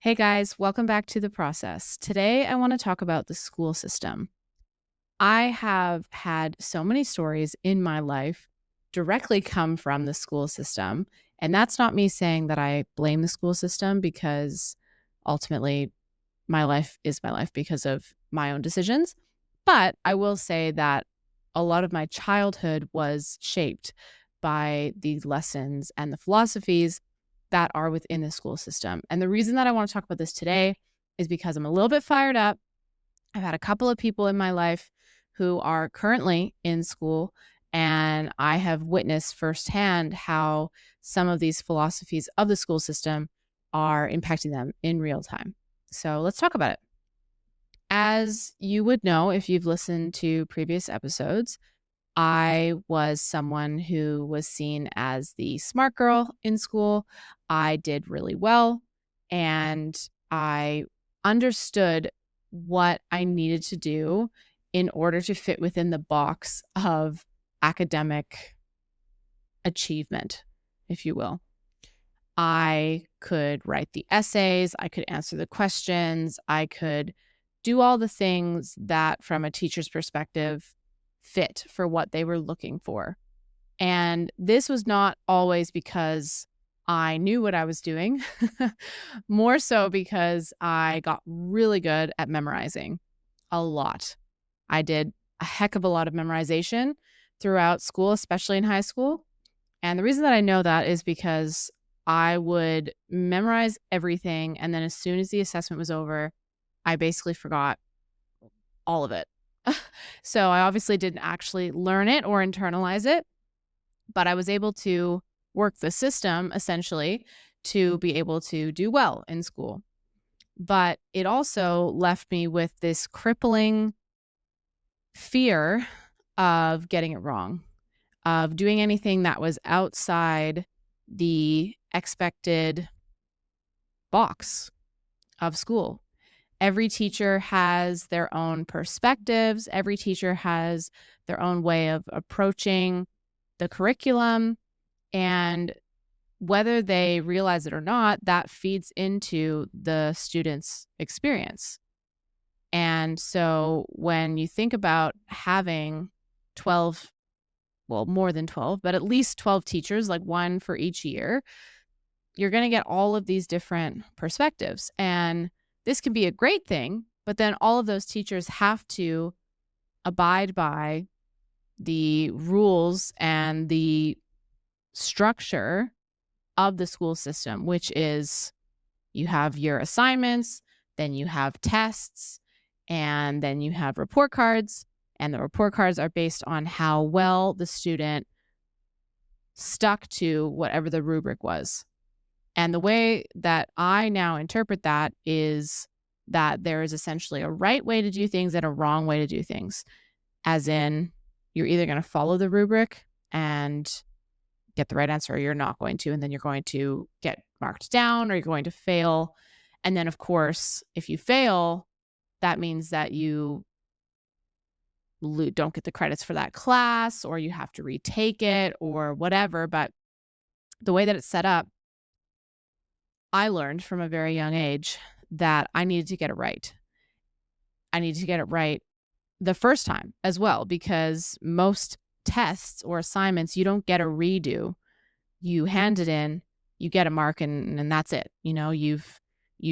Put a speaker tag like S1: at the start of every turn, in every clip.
S1: Hey guys, welcome back to The Process. Today I want to talk about the school system. I have had so many stories in my life directly come from the school system. And that's not me saying that I blame the school system because ultimately my life is my life because of my own decisions. But I will say that a lot of my childhood was shaped by these lessons and the philosophies that are within the school system. And the reason that I want to talk about this today is because I'm a little bit fired up. I've had a couple of people in my life who are currently in school, and I have witnessed firsthand how some of these philosophies of the school system are impacting them in real time. So let's talk about it. As you would know if you've listened to previous episodes, I was someone who was seen as the smart girl in school. I did really well, and I understood what I needed to do in order to fit within the box of academic achievement, if you will. I could write the essays, I could answer the questions, I could do all the things that, from a teacher's perspective, fit for what they were looking for. And this was not always because I knew what I was doing, more so because I got really good at memorizing a lot. I did a heck of a lot of memorization throughout school, especially in high school. And the reason that I know that is because I would memorize everything. And then as soon as the assessment was over, I basically forgot all of it. So I obviously didn't actually learn it or internalize it, but I was able to work the system essentially to be able to do well in school. But it also left me with this crippling fear of getting it wrong, of doing anything that was outside the expected box of school. Every teacher has their own perspectives. Every teacher has their own way of approaching the curriculum. And whether they realize it or not, that feeds into the student's experience. And so when you think about having 12, well, more than 12, but at least 12 teachers, like one for each year, you're going to get all of these different perspectives. And this can be a great thing, but then all of those teachers have to abide by the rules and the structure of the school system, which is you have your assignments, then you have tests, and then you have report cards. And the report cards are based on how well the student stuck to whatever the rubric was. And the way that I now interpret that is that there is essentially a right way to do things and a wrong way to do things. As in, you're either going to follow the rubric and get the right answer, or you're not going to. And then you're going to get marked down, or you're going to fail. And then, of course, if you fail, that means that you don't get the credits for that class, or you have to retake it, or whatever. But the way that it's set up, I learned from a very young age that I needed to get it right. I needed to get it right the first time as well, because most tests or assignments, you don't get a redo. You hand it in, you get a mark, and that's it. You know, you've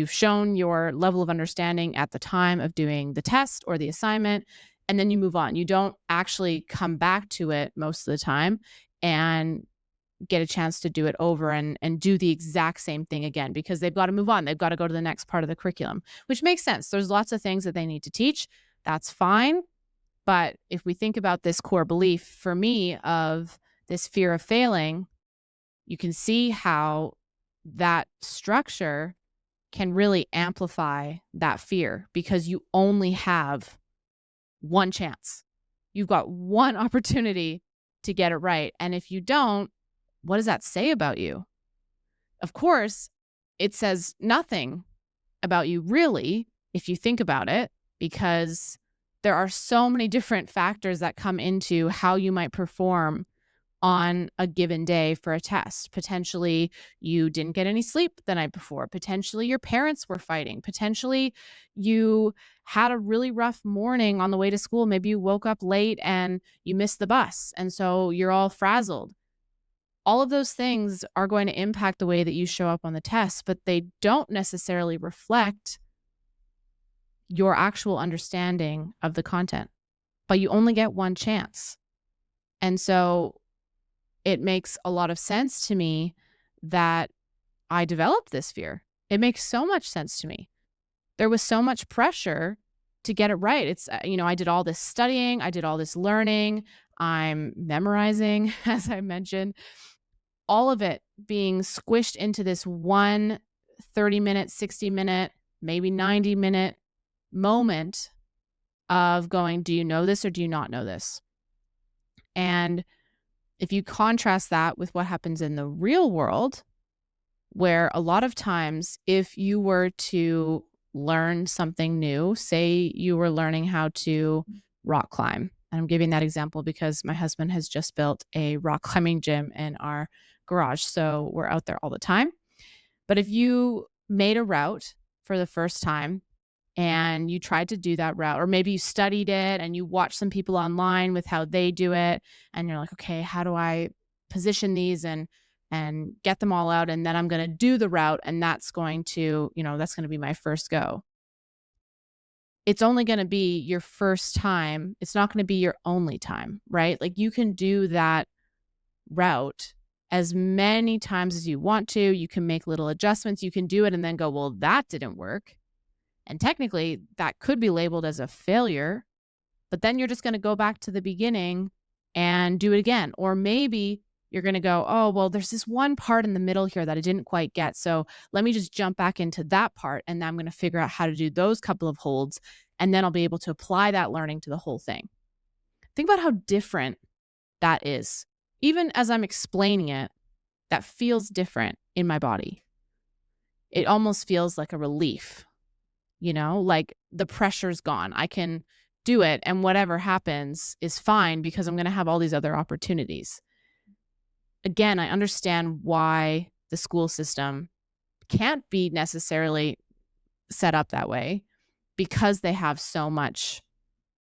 S1: shown your level of understanding at the time of doing the test or the assignment, and then you move on. You don't actually come back to it most of the time and get a chance to do it over and do the exact same thing again, because they've got to move on. They've got to go to the next part of the curriculum, which makes sense. There's lots of things that they need to teach. That's fine. But if we think about this core belief for me of this fear of failing, you can see how that structure can really amplify that fear, because you only have one chance. You've got one opportunity to get it right. And if you don't, what does that say about you? Of course, it says nothing about you, really, if you think about it, because there are so many different factors that come into how you might perform on a given day for a test. Potentially, you didn't get any sleep the night before. Potentially, your parents were fighting. Potentially, you had a really rough morning on the way to school. Maybe you woke up late and you missed the bus. And so you're all frazzled. All of those things are going to impact the way that you show up on the test, but they don't necessarily reflect your actual understanding of the content. But you only get one chance. And so it makes a lot of sense to me that I developed this fear. It makes so much sense to me. There was so much pressure to get it right. I did all this studying, I did all this learning, I'm memorizing, as I mentioned, all of it being squished into this one 30-minute, 60-minute, maybe 90-minute moment of going, do you know this or do you not know this? And if you contrast that with what happens in the real world, where a lot of times if you were to learn something new, say you were learning how to rock climb, and I'm giving that example because my husband has just built a rock climbing gym in our garage, so we're out there all the time. But if you made a route for the first time and you tried to do that route, or maybe you studied it and you watched some people online with how they do it, and you're like, okay, how do I position these and get them all out, and then I'm going to do the route, and that's going to be my first go. It's only going to be your first time. It's not going to be your only time, right? Like, you can do that route as many times as you want to. You can make little adjustments. You can do it and then go, well, that didn't work. And technically, that could be labeled as a failure, but then you're just going to go back to the beginning and do it again. Or maybe you're going to go, oh, well, there's this one part in the middle here that I didn't quite get. So let me just jump back into that part, and then I'm going to figure out how to do those couple of holds, and then I'll be able to apply that learning to the whole thing. Think about how different that is. Even as I'm explaining it, that feels different in my body. It almost feels like a relief. Like the pressure's gone. I can do it, and whatever happens is fine because I'm going to have all these other opportunities. Again, I understand why the school system can't be necessarily set up that way, because they have so much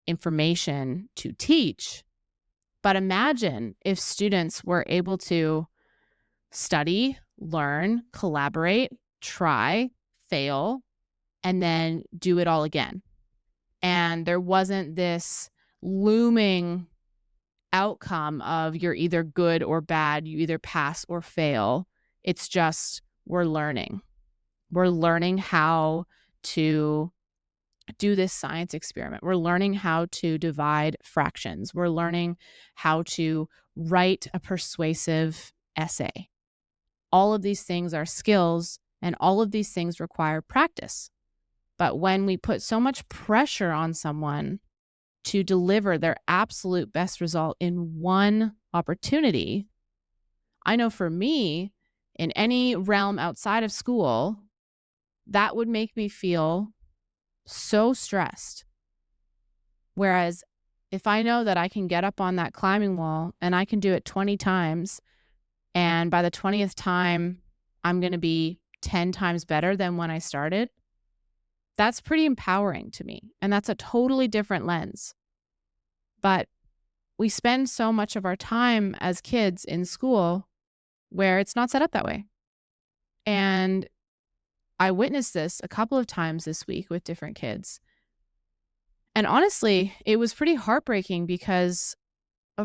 S1: information to teach. But imagine if students were able to study, learn, collaborate, try, fail, and then do it all again. And there wasn't this looming outcome of you're either good or bad, you either pass or fail. It's just we're learning. We're learning how to do this science experiment. We're learning how to divide fractions. We're learning how to write a persuasive essay. All of these things are skills, and all of these things require practice. But when we put so much pressure on someone to deliver their absolute best result in one opportunity, I know for me, in any realm outside of school, that would make me feel so stressed. Whereas if I know that I can get up on that climbing wall and I can do it 20 times, and by the 20th time, I'm going to be 10 times better than when I started, that's pretty empowering to me. And that's a totally different lens. But we spend so much of our time as kids in school where it's not set up that way. And I witnessed this a couple of times this week with different kids. And honestly, it was pretty heartbreaking because,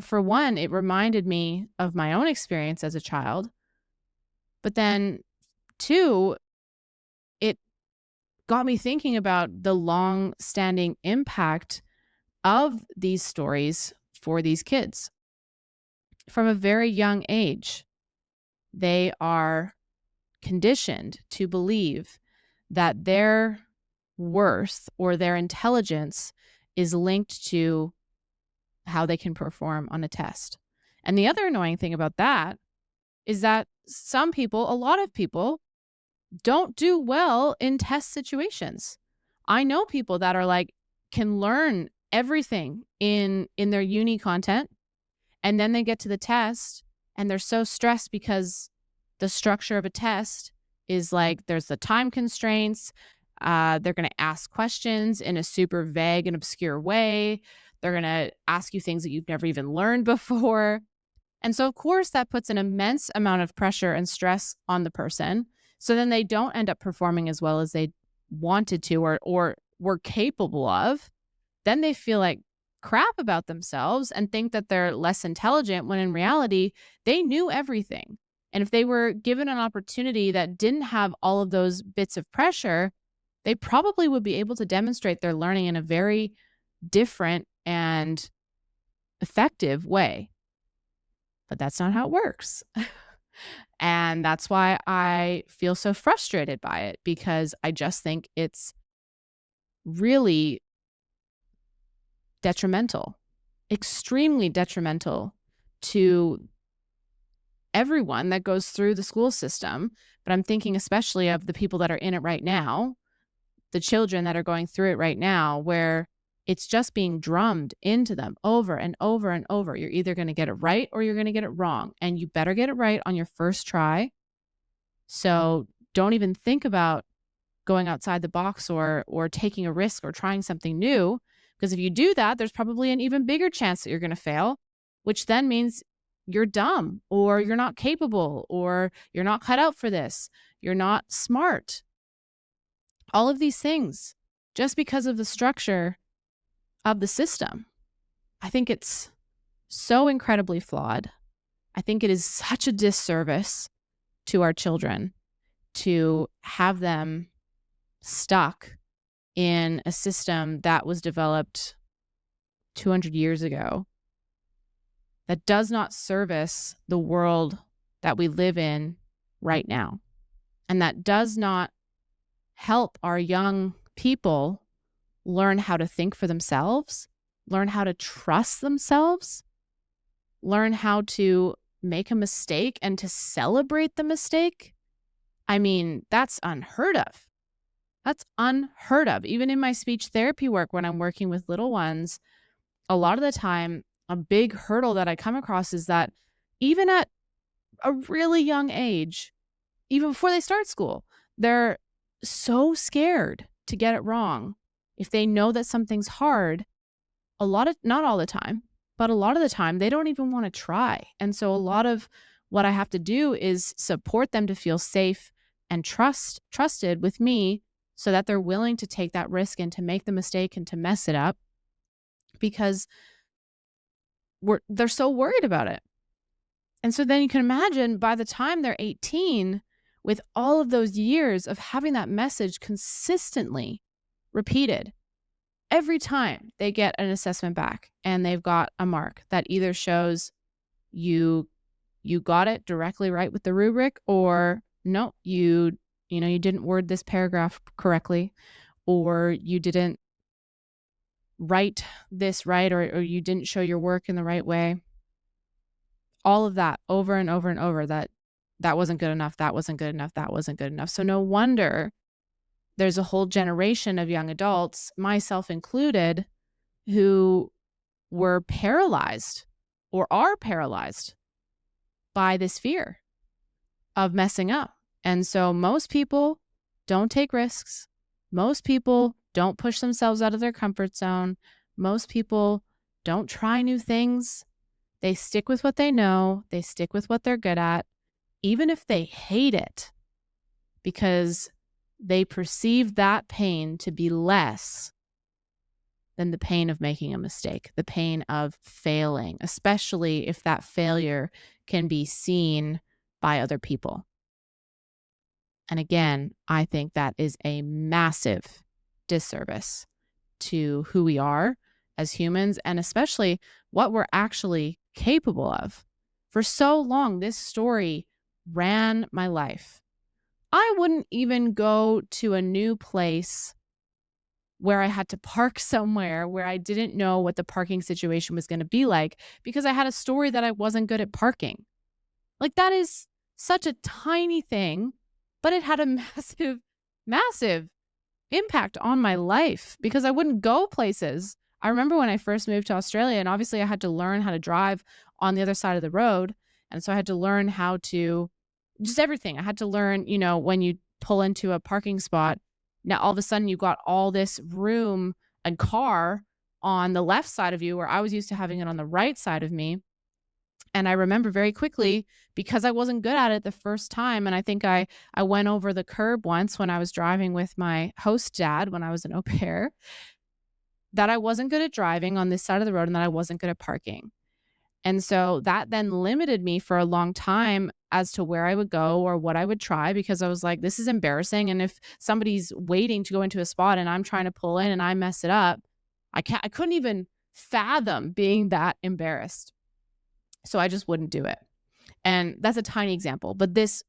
S1: for one, it reminded me of my own experience as a child. But then, two, it got me thinking about the long-standing impact of these stories for these kids. From a very young age, they are conditioned to believe that their worth or their intelligence is linked to how they can perform on a test. And the other annoying thing about that is that some people, a lot of people, don't do well in test situations. I know people that are like, can learn everything in their uni content, And then they get to the test and they're so stressed because the structure of a test is like there's the time constraints. They're going to ask questions in a super vague and obscure way. They're going to ask you things that you've never even learned before. And so, of course, that puts an immense amount of pressure and stress on the person. So then they don't end up performing as well as they wanted to or were capable of. Then they feel like crap about themselves and think that they're less intelligent when in reality, they knew everything. And if they were given an opportunity that didn't have all of those bits of pressure, they probably would be able to demonstrate their learning in a very different and effective way. But that's not how it works. And that's why I feel so frustrated by it, because I just think it's really detrimental, extremely detrimental to everyone that goes through the school system. But I'm thinking especially of the people that are in it right now, the children that are going through it right now, where it's just being drummed into them over and over and over. You're either going to get it right or you're going to get it wrong. And you better get it right on your first try. So don't even think about going outside the box or taking a risk or trying something new. Because if you do that, there's probably an even bigger chance that you're going to fail, which then means you're dumb or you're not capable or you're not cut out for this. You're not smart. All of these things just because of the structure of the system. I think it's so incredibly flawed. I think it is such a disservice to our children to have them stuck in a system that was developed 200 years ago that does not service the world that we live in right now, and that does not help our young people learn how to think for themselves, learn how to trust themselves, learn how to make a mistake and to celebrate the mistake. I mean, that's unheard of. That's unheard of. Even in my speech therapy work, when I'm working with little ones, a lot of the time, a big hurdle that I come across is that even at a really young age, even before they start school, they're so scared to get it wrong. If they know that something's hard, not all the time, but a lot of the time, they don't even want to try. And so a lot of what I have to do is support them to feel safe and trusted with me so that they're willing to take that risk and to make the mistake and to mess it up, because they're so worried about it. And so then you can imagine by the time they're 18, with all of those years of having that message consistently repeated, every time they get an assessment back and they've got a mark that either shows you got it directly right with the rubric, or no, you didn't word this paragraph correctly, or you didn't write this right, or you didn't show your work in the right way. All of that over and over and over, that wasn't good enough, that wasn't good enough, that wasn't good enough. So no wonder there's a whole generation of young adults, myself included, who were paralyzed or are paralyzed by this fear of messing up. And so most people don't take risks. Most people don't push themselves out of their comfort zone. Most people don't try new things. They stick with what they know. They stick with what they're good at, even if they hate it, because they perceive that pain to be less than the pain of making a mistake, the pain of failing, especially if that failure can be seen by other people. And again, I think that is a massive disservice to who we are as humans, and especially what we're actually capable of. For so long, this story ran my life. I wouldn't even go to a new place where I had to park somewhere where I didn't know what the parking situation was going to be like, because I had a story that I wasn't good at parking. Like, that is such a tiny thing, but it had a massive, massive impact on my life, because I wouldn't go places. I remember when I first moved to Australia, and obviously I had to learn how to drive on the other side of the road. And so I had to learn how to just everything. I had to learn, when you pull into a parking spot, now all of a sudden you got all this room and car on the left side of you where I was used to having it on the right side of me. And I remember very quickly, because I wasn't good at it the first time. And I think I went over the curb once when I was driving with my host dad when I was an au pair, that I wasn't good at driving on this side of the road and that I wasn't good at parking. And so that then limited me for a long time as to where I would go or what I would try, because I was like, this is embarrassing. And if somebody's waiting to go into a spot and I'm trying to pull in and I mess it up, I couldn't even fathom being that embarrassed. So I just wouldn't do it. And that's a tiny example, but this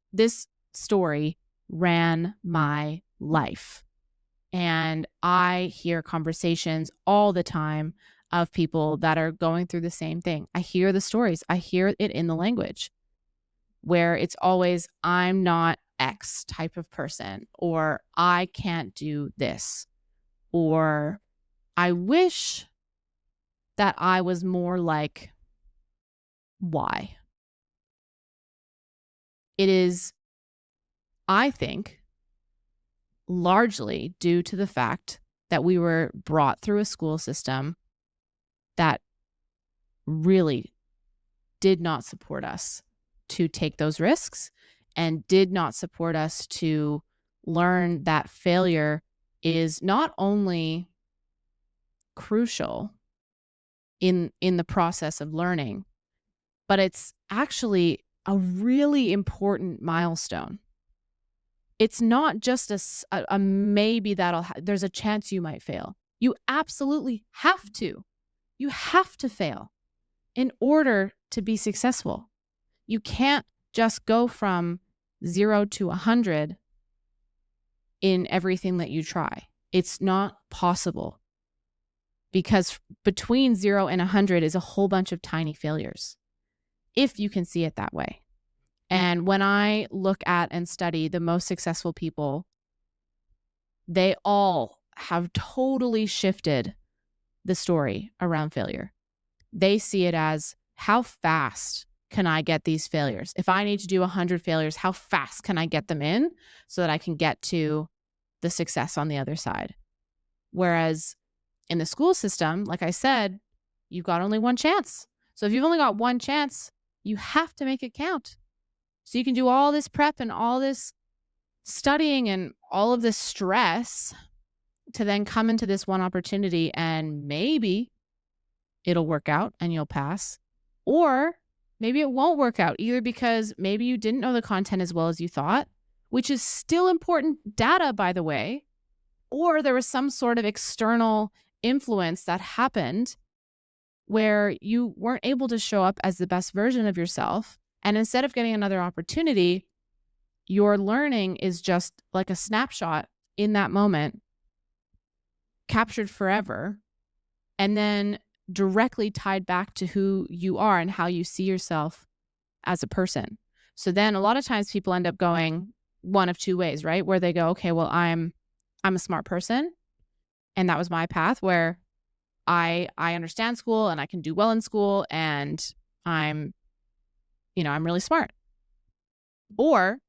S1: story ran my life. And I hear conversations all the time of people that are going through the same thing. I hear the stories. I hear it in the language where it's always, I'm not X type of person, or I can't do this, or I wish that I was more like Y. It is, I think, largely due to the fact that we were brought through a school system that really did not support us to take those risks and did not support us to learn that failure is not only crucial in the process of learning, but it's actually a really important milestone. It's not just a maybe there's a chance you might fail. You absolutely have to. You have to fail in order to be successful. You can't just go from 0 to 100 in everything that you try. It's not possible, because between 0 and 100 is a whole bunch of tiny failures, if you can see it that way. And when I look at and study the most successful people, they all have totally shifted the story around failure. They see it as, how fast can I get these failures? If I need to do 100 failures, how fast can I get them in so that I can get to the success on the other side? Whereas in the school system, like I said, you've got only one chance. So if you've only got one chance, you have to make it count. So you can do all this prep and all this studying and all of this stress to then come into this one opportunity, and maybe it'll work out and you'll pass. Or maybe it won't work out, either because maybe you didn't know the content as well as you thought, which is still important data, by the way, or there was some sort of external influence that happened where you weren't able to show up as the best version of yourself. And instead of getting another opportunity, your learning is just like a snapshot in that moment, captured forever, and then directly tied back to who you are and how you see yourself as a person. So then a lot of times people end up going one of two ways, right? Where they go, okay, well, I'm a smart person, and that was my path, where I understand school and I can do well in school, and I'm really smart. Or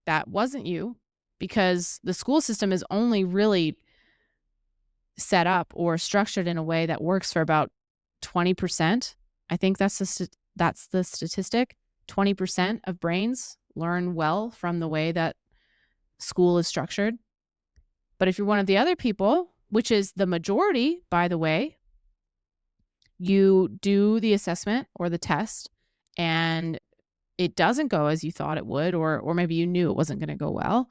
S1: that wasn't you, because the school system is only really set up or structured in a way that works for about 20%. I think that's the statistic. 20% of brains learn well from the way that school is structured. But if you're one of the other people, which is the majority, by the way, you do the assessment or the test and it doesn't go as you thought it would, or maybe you knew it wasn't going to go well.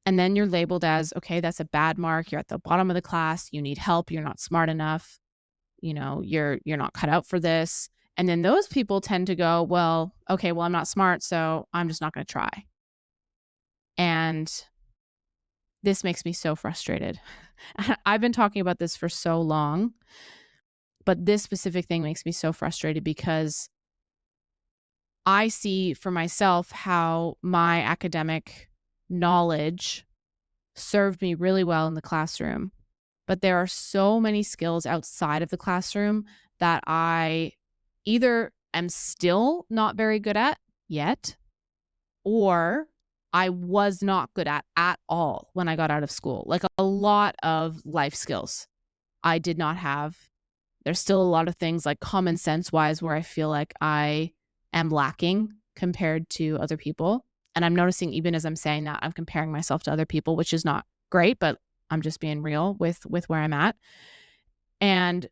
S1: And then you're labeled as, okay, that's a bad mark. You're at the bottom of the class. You need help. You're not smart enough. You're not cut out for this. And then those people tend to go, well, okay, well, I'm not smart, so I'm just not going to try. And this makes me so frustrated. I've been talking about this for so long, but this specific thing makes me so frustrated because I see for myself how my academic knowledge served me really well in the classroom. But there are so many skills outside of the classroom that I either am still not very good at yet, or I was not good at all when I got out of school. Like a lot of life skills I did not have. There's still a lot of things like common sense wise where I feel like I am lacking compared to other people. And I'm noticing even as I'm saying that, I'm comparing myself to other people, which is not great, but I'm just being real with where I'm at. And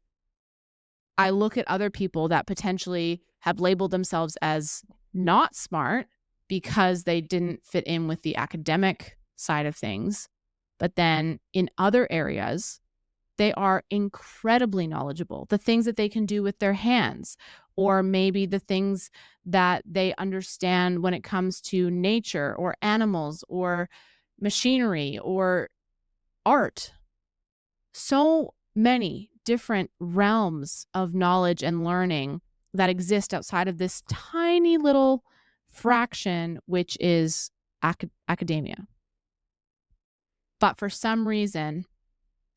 S1: I look at other people that potentially have labeled themselves as not smart because they didn't fit in with the academic side of things. But then in other areas, they are incredibly knowledgeable. The things that they can do with their hands, or maybe the things that they understand when it comes to nature or animals or machinery or art. So many different realms of knowledge and learning that exist outside of this tiny little fraction, which is academia. But for some reason,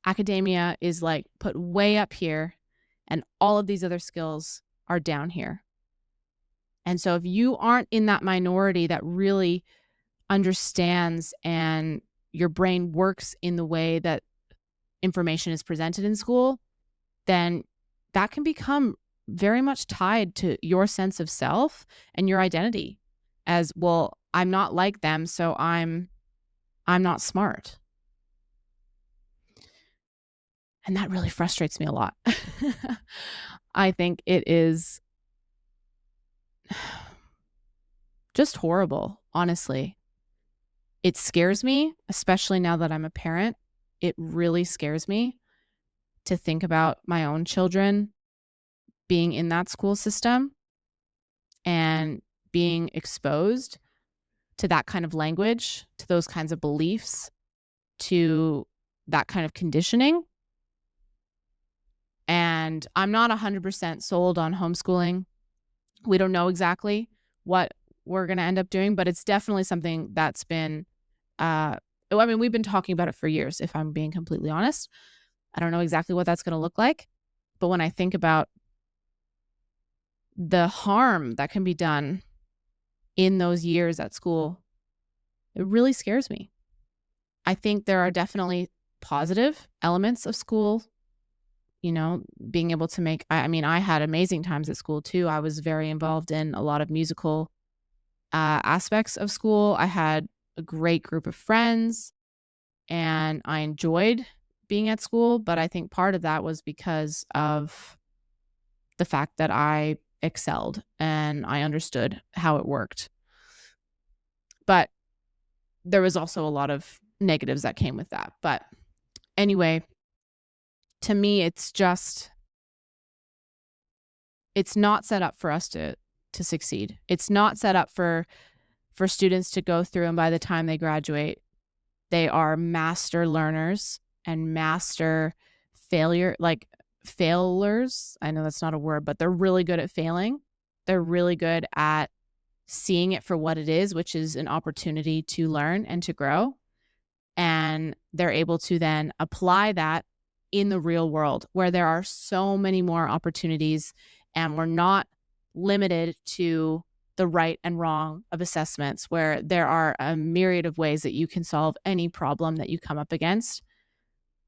S1: academia is like put way up here and all of these other skills are down here. And so if you aren't in that minority that really understands and your brain works in the way that information is presented in school, then that can become very much tied to your sense of self and your identity as, well, I'm not like them, so I'm not smart. And that really frustrates me a lot. I think it is just horrible, honestly. It scares me, especially now that I'm a parent. It really scares me to think about my own children being in that school system and being exposed to that kind of language, to those kinds of beliefs, to that kind of conditioning. And I'm not 100% sold on homeschooling. We don't know exactly what we're going to end up doing, but it's definitely something that's been, we've been talking about it for years, if I'm being completely honest. I don't know exactly what that's going to look like. But when I think about the harm that can be done in those years at school, it really scares me. I think there are definitely positive elements of school, being able to I had amazing times at school too. I was very involved in a lot of musical aspects of school. I had a great group of friends and I enjoyed being at school. But I think part of that was because of the fact that I excelled and I understood how it worked. But there was also a lot of negatives that came with that. But anyway, to me, it's not set up for us to succeed. It's not set up for students to go through, and by the time they graduate, they are master learners and master failures. I know that's not a word, but they're really good at failing. They're really good at seeing it for what it is, which is an opportunity to learn and to grow. And they're able to then apply that in the real world where there are so many more opportunities and we're not limited to the right and wrong of assessments, where there are a myriad of ways that you can solve any problem that you come up against.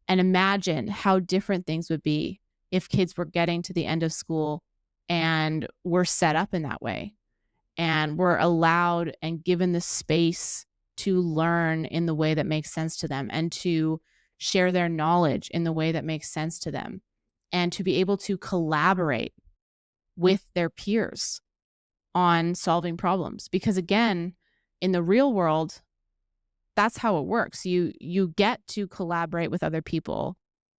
S1: And imagine how different things would be if kids were getting to the end of school and were set up in that way and were allowed and given the space to learn in the way that makes sense to them and to share their knowledge in the way that makes sense to them and to be able to collaborate with their peers on solving problems. Because again, in the real world, that's how it works. You get to collaborate with other people.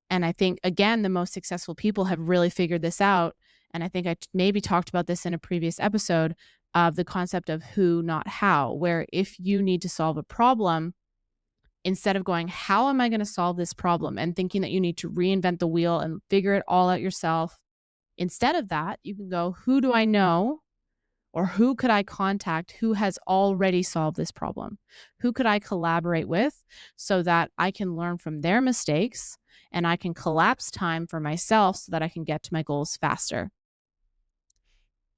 S1: And I think, again, the most successful people have really figured this out. And I think I maybe talked about this in a previous episode of the concept of who, not how, where if you need to solve a problem, instead of going, how am I going to solve this problem? And thinking that you need to reinvent the wheel and figure it all out yourself. Instead of that, you can go, who do I know? Or who could I contact who has already solved this problem? Who could I collaborate with so that I can learn from their mistakes and I can collapse time for myself so that I can get to my goals faster?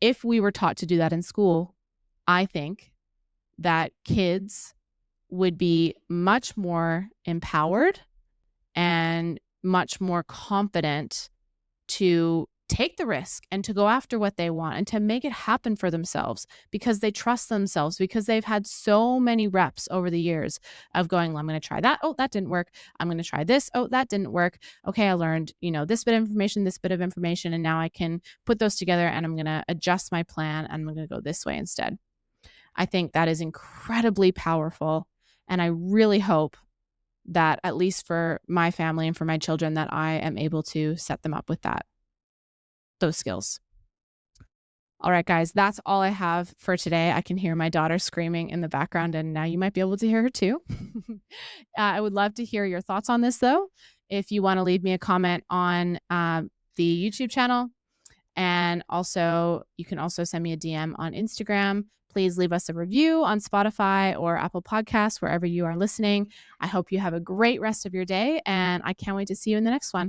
S1: if we were taught to do that in school, I think that kids would be much more empowered and much more confident to take the risk and to go after what they want and to make it happen for themselves because they trust themselves, because they've had so many reps over the years of going, well, I'm going to try that. Oh, that didn't work. I'm going to try this. Oh, that didn't work. Okay, I learned, this bit of information, this bit of information, and now I can put those together and I'm going to adjust my plan and I'm going to go this way instead. I think that is incredibly powerful. And I really hope that, at least for my family and for my children, that I am able to set them up with those skills. All right, guys, that's all I have for today. I can hear my daughter screaming in the background, and now you might be able to hear her too. I would love to hear your thoughts on this, though. If you want to leave me a comment on the YouTube channel, and also you can also send me a DM on Instagram. Please leave us a review on Spotify or Apple Podcasts, wherever you are listening. I hope you have a great rest of your day, and I can't wait to see you in the next one.